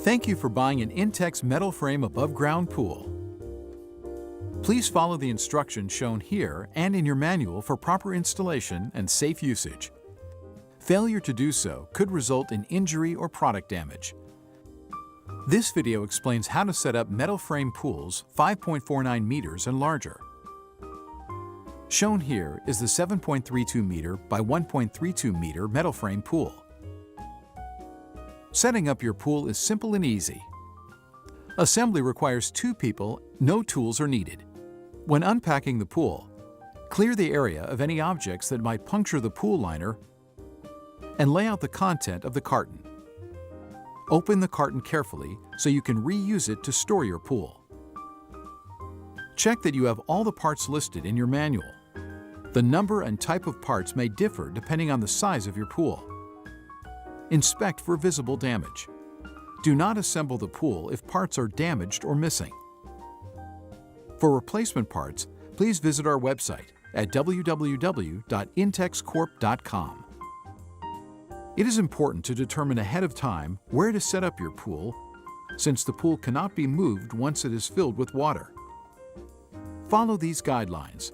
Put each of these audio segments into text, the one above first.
Thank you for buying an Intex Metal Frame above-ground pool. Please follow the instructions shown here and in your manual for proper installation and safe usage. Failure to do so could result in injury or product damage. This video explains how to set up metal frame pools 5.49 meters and larger. Shown here is the 7.32 meter by 1.32 meter metal frame pool. Setting up your pool is simple and easy. Assembly requires 2 people, no tools are needed. When unpacking the pool, clear the area of any objects that might puncture the pool liner and lay out the content of the carton. Open the carton carefully so you can reuse it to store your pool. Check that you have all the parts listed in your manual. The number and type of parts may differ depending on the size of your pool. Inspect for visible damage. Do not assemble the pool if parts are damaged or missing. For replacement parts, please visit our website at www.intexcorp.com. It is important to determine ahead of time where to set up your pool, since the pool cannot be moved once it is filled with water. Follow these guidelines.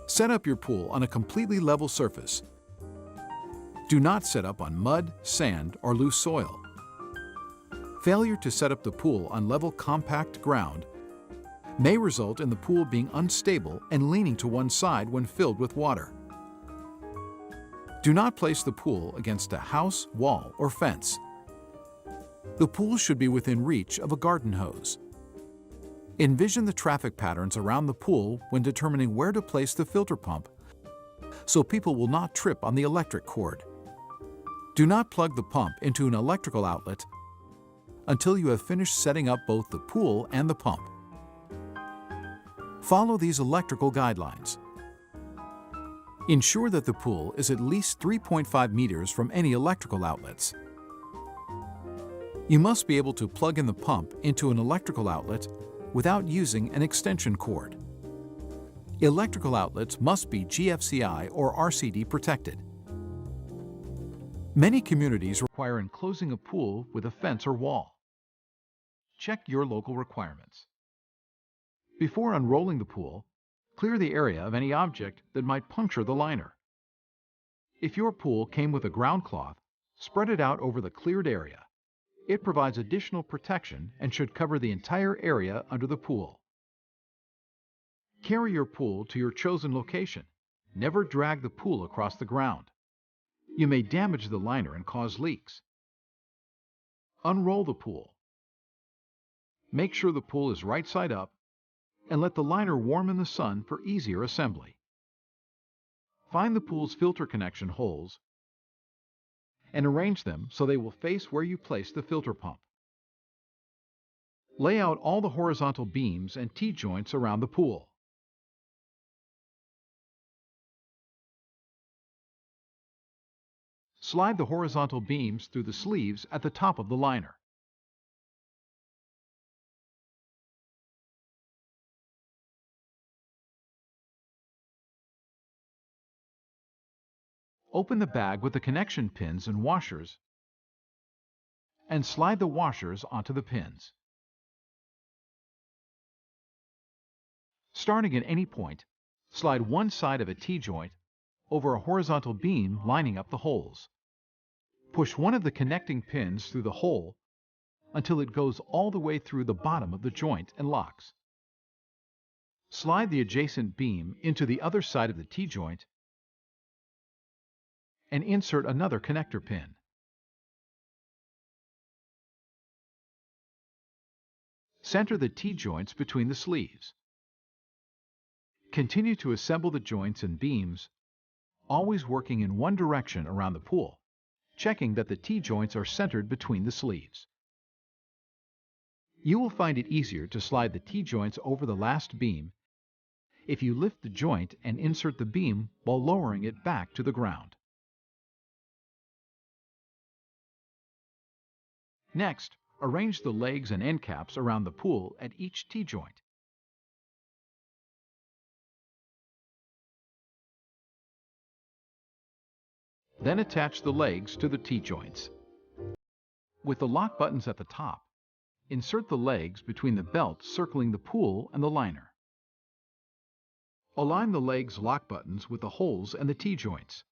Set up your pool on a completely level surface. Do not set up on mud, sand, or loose soil. Failure to set up the pool on level, compact ground may result in the pool being unstable and leaning to one side when filled with water. Do not place the pool against a house, wall, or fence. The pool should be within reach of a garden hose. Envision the traffic patterns around the pool when determining where to place the filter pump so people will not trip on the electric cord. Do not plug the pump into an electrical outlet until you have finished setting up both the pool and the pump. Follow these electrical guidelines. Ensure that the pool is at least 3.5 meters from any electrical outlets. You must be able to plug in the pump into an electrical outlet without using an extension cord. Electrical outlets must be GFCI or RCD protected. Many communities require enclosing a pool with a fence or wall. Check your local requirements. Before unrolling the pool, clear the area of any object that might puncture the liner. If your pool came with a ground cloth, spread it out over the cleared area. It provides additional protection and should cover the entire area under the pool. Carry your pool to your chosen location. Never drag the pool across the ground. You may damage the liner and cause leaks. Unroll the pool. Make sure the pool is right side up and let the liner warm in the sun for easier assembly. Find the pool's filter connection holes and arrange them so they will face where you place the filter pump. Lay out all the horizontal beams and T-joints around the pool. Slide the horizontal beams through the sleeves at the top of the liner. Open the bag with the connection pins and washers and slide the washers onto the pins. Starting at any point, slide one side of a T-joint over a horizontal beam lining up the holes. Push one of the connecting pins through the hole until it goes all the way through the bottom of the joint and locks. Slide the adjacent beam into the other side of the T-joint and insert another connector pin. Center the T-joints between the sleeves. Continue to assemble the joints and beams, always working in one direction around the pool, checking that the T-joints are centered between the sleeves. You will find it easier to slide the T-joints over the last beam if you lift the joint and insert the beam while lowering it back to the ground. Next, arrange the legs and end caps around the pool at each T-joint. Then attach the legs to the T-joints. With the lock buttons at the top, insert the legs between the belt circling the pool and the liner. Align the legs' lock buttons with the holes and the T-joints.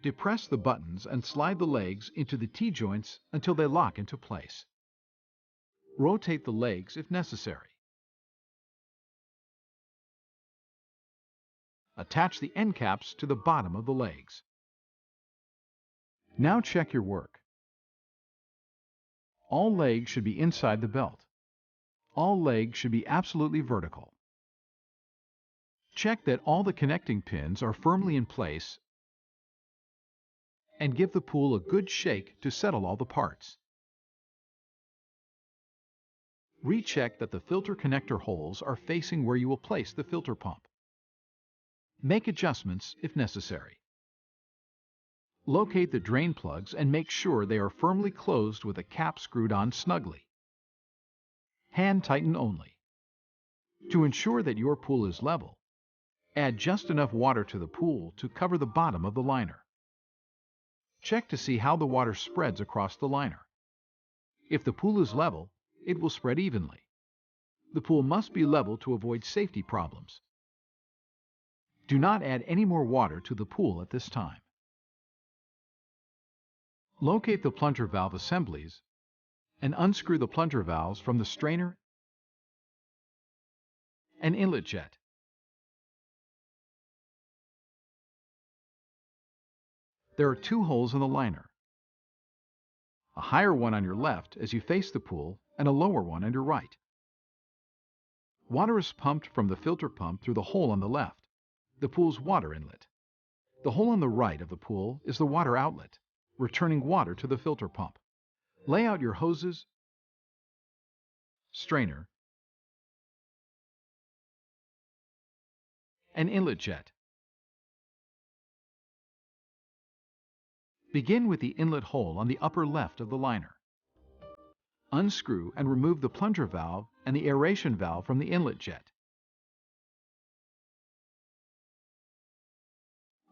Depress the buttons and slide the legs into the T-joints until they lock into place. Rotate the legs if necessary. Attach the end caps to the bottom of the legs. Now check your work. All legs should be inside the belt. All legs should be absolutely vertical. Check that all the connecting pins are firmly in place and give the pool a good shake to settle all the parts. Recheck that the filter connector holes are facing where you will place the filter pump. Make adjustments if necessary. Locate the drain plugs and make sure they are firmly closed with a cap screwed on snugly. Hand tighten only. To ensure that your pool is level, add just enough water to the pool to cover the bottom of the liner. Check to see how the water spreads across the liner. If the pool is level, it will spread evenly. The pool must be level to avoid safety problems. Do not add any more water to the pool at this time. Locate the plunger valve assemblies and unscrew the plunger valves from the strainer and inlet jet. There are two holes in the liner. A higher one on your left as you face the pool and a lower one on your right. Water is pumped from the filter pump through the hole on the left, the pool's water inlet. The hole on the right of the pool is the water outlet, returning water to the filter pump. Lay out your hoses, strainer, and inlet jet. Begin with the inlet hole on the upper left of the liner. Unscrew and remove the plunger valve and the aeration valve from the inlet jet.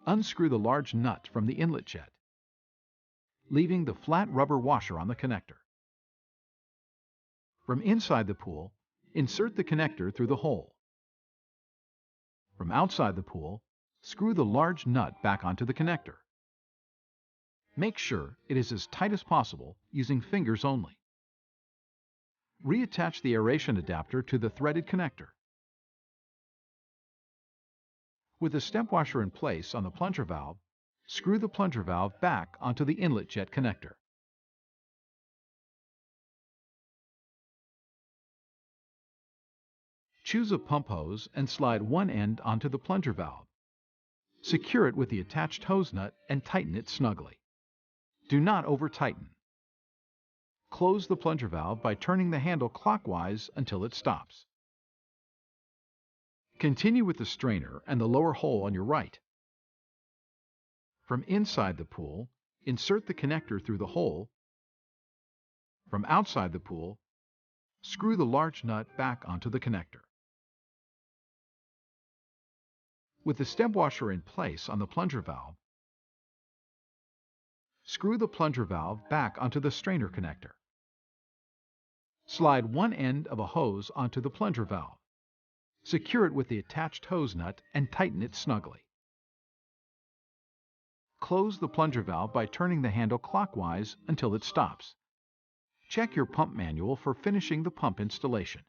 Unscrew the large nut from the inlet jet, leaving the flat rubber washer on the connector. From inside the pool, insert the connector through the hole. From outside the pool, screw the large nut back onto the connector. Make sure it is as tight as possible using fingers only. Reattach the aeration adapter to the threaded connector. With the step washer in place on the plunger valve, screw the plunger valve back onto the inlet jet connector. Choose a pump hose and slide one end onto the plunger valve. Secure it with the attached hose nut and tighten it snugly. Do not over-tighten. Close the plunger valve by turning the handle clockwise until it stops. Continue with the strainer and the lower hole on your right. From inside the pool, insert the connector through the hole. From outside the pool, screw the large nut back onto the connector. With the step washer in place on the plunger valve, screw the plunger valve back onto the strainer connector. Slide one end of a hose onto the plunger valve. Secure it with the attached hose nut and tighten it snugly. Close the plunger valve by turning the handle clockwise until it stops. Check your pump manual for finishing the pump installation.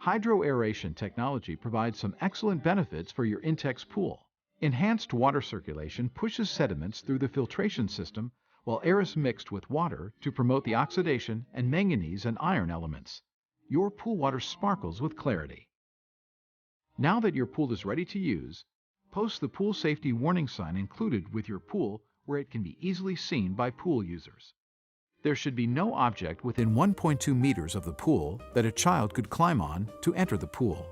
Hydroaeration technology provides some excellent benefits for your Intex pool. Enhanced water circulation pushes sediments through the filtration system, while air is mixed with water to promote the oxidation and manganese and iron elements. Your pool water sparkles with clarity. Now that your pool is ready to use, post the pool safety warning sign included with your pool where it can be easily seen by pool users. There should be no object within 1.2 meters of the pool that a child could climb on to enter the pool.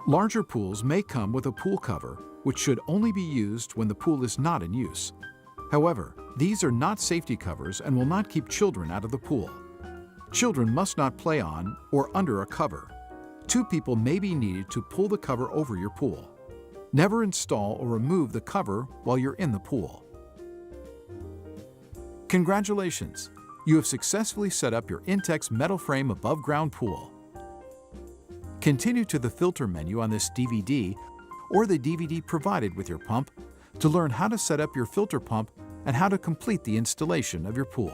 Larger pools may come with a pool cover, which should only be used when the pool is not in use. However, these are not safety covers and will not keep children out of the pool. Children must not play on or under a cover. 2 people may be needed to pull the cover over your pool. Never install or remove the cover while you're in the pool. Congratulations! You have successfully set up your Intex Metal Frame above-ground pool. Continue to the filter menu on this DVD or the DVD provided with your pump to learn how to set up your filter pump and how to complete the installation of your pool.